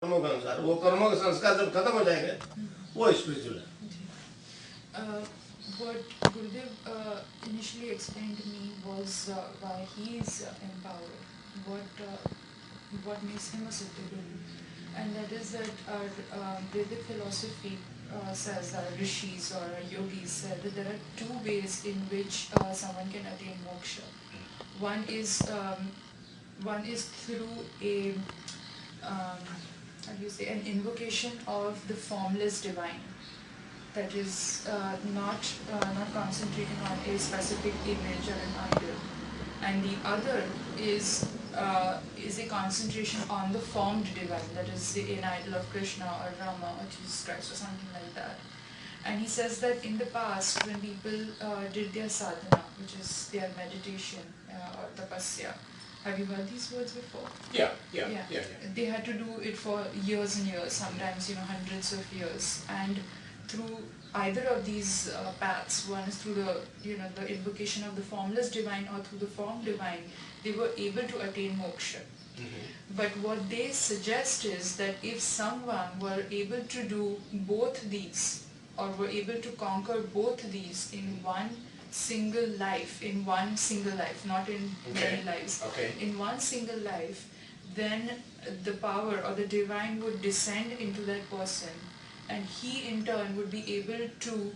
कर्मों के अनुसार, वो कर्मों के संस्कार जब खत्म हो जाएंगे वो स्पिरिचुअल है। What Gurudev initially explained to me was why he is empowered, what makes him a Siddha Guru, and that is that our Vedic philosophy says, our rishis or our yogis said that there are two ways in which someone can attain moksha. One is through an invocation of the formless divine, that is not concentrating on a specific image or an idol, and the other is a concentration on the formed divine, that is an idol of Krishna or Rama or Jesus Christ or something like that. And he says that in the past, when people did their sadhana, which is their meditation or tapasya, have you heard these words before? Yeah. They had to do it for years and years, sometimes hundreds of years, and through either of these paths, one is through the invocation of the formless divine or through the form divine, they were able to attain moksha. But what they suggest is that if someone were able to do both these, or were able to conquer both these in one single life, not in many lives, in one single life, then the power or the divine would descend into that person, and he in turn would be able to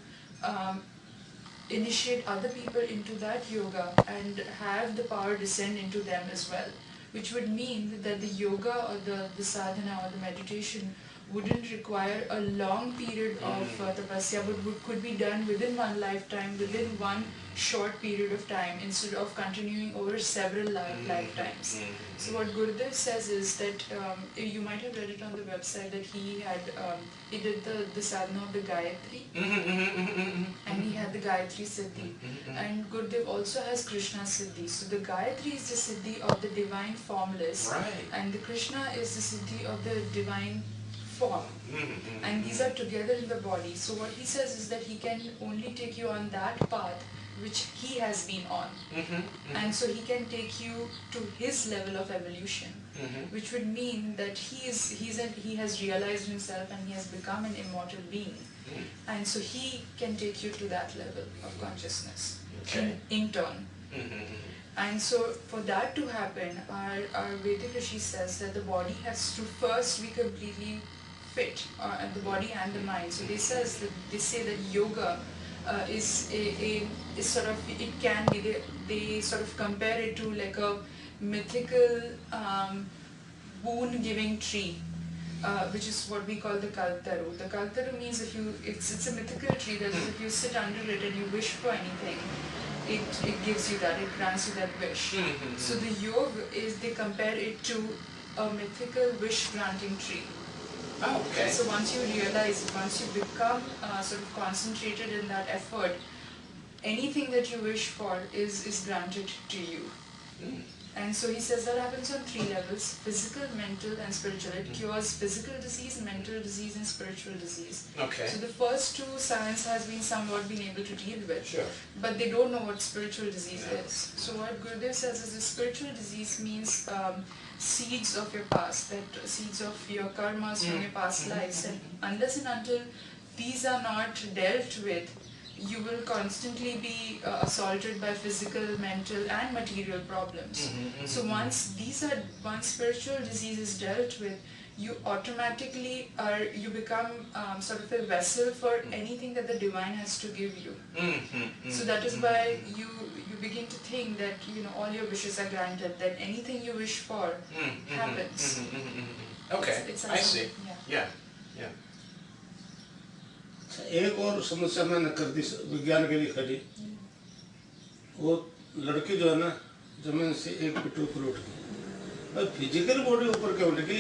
initiate other people into that yoga and have the power descend into them as well, which would mean that the yoga or the sadhana or the meditation wouldn't require a long period of tapasya, but could be done within one lifetime, within one short period of time, instead of continuing over several lifetimes. So what Gurudev says is that, you might have read it on the website, that he did the sadhana of the Gayatri, and he had the Gayatri Siddhi. And Gurudev also has Krishna Siddhi. So the Gayatri is the Siddhi of the divine formless, and the Krishna is the Siddhi of the divine form, and these are together in the body. So what he says is that he can only take you on that path which he has been on, and so he can take you to his level of evolution, which would mean that he has realized himself and he has become an immortal being, and so he can take you to that level of consciousness in turn. And so for that to happen, our Vedic Rishi says that the body has to first be completely fit, and the body and the mind. So they say that yoga is sort of, it can be, they sort of compare it to like a mythical boon-giving tree, which is what we call the Kaltaru. The Kaltaru means it's a mythical tree that if you sit under it and you wish for anything, it gives you that, it grants you that wish. So the yoga they compare it to a mythical wish-granting tree. Oh, okay. So once you realize, once you become sort of concentrated in that effort, anything that you wish for is granted to you. And so he says that happens on 3 levels: physical, mental and spiritual. It cures physical disease, mental disease and spiritual disease. Okay. So the first 2 science has been somewhat been able to deal with. Sure. But they don't know what spiritual disease is. So what Gurudev says is that spiritual disease means seeds of your past, that seeds of your karmas from your past lives. And unless and until these are not dealt with, you will constantly be assaulted by physical, mental and material problems. So once spiritual disease is dealt with, you automatically you become sort of a vessel for anything that the divine has to give you. So that is why you begin to think that all your wishes are granted, that anything you wish for happens. Okay, I see. Yeah. एक और समस्या मैंने कर दी विज्ञान के लिए खड़ी। वो लड़की जो है ना, जमीन से 1 फीट ऊपर उठ गई, और फिजिकल बॉडी ऊपर क्यों उठ गई?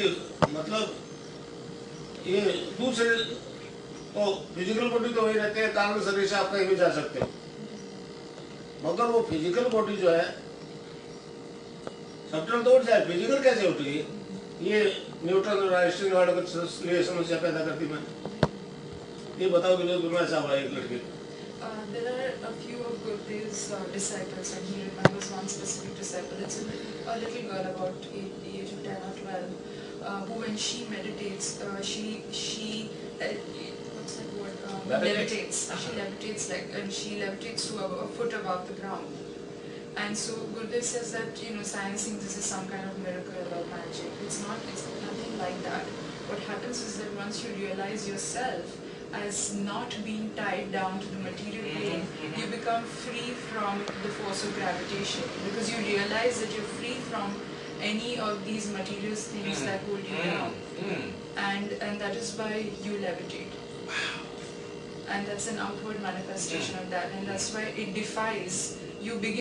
मतलब ये दूसरे तो फिजिकल बॉडी तो वही रहते हैं, कारण शरीर से आप कहीं भी जा सकते हो, मगर वो फिजिकल बॉडी जो है सबटल तो उठ जाए, फिजिकल कैसे उठ गई? ये न्यूटन और आइंस्टाइन वालों के लिए समस्या पैदा करती। मैं ये बताओ कि जो ऐसा हुआ एक लड़के। There are a few of Gurudev's disciples, and he remembers one specific disciple. It's a little girl about the age of 10 or 12, who when she meditates, what's that word? Levitate. Levitates. She levitates and she levitates to a foot above the ground. And so Gurudev says that, science thinks this is some kind of miracle or magic. It's not, it's nothing like that. What happens is that once you realize yourself as not being tied down to the material plane, you become free from the force of gravitation, because you realize that you're free from any of these material things that hold you down. And that is why you levitate. And that's an outward manifestation of that, and that's why it defies, you begin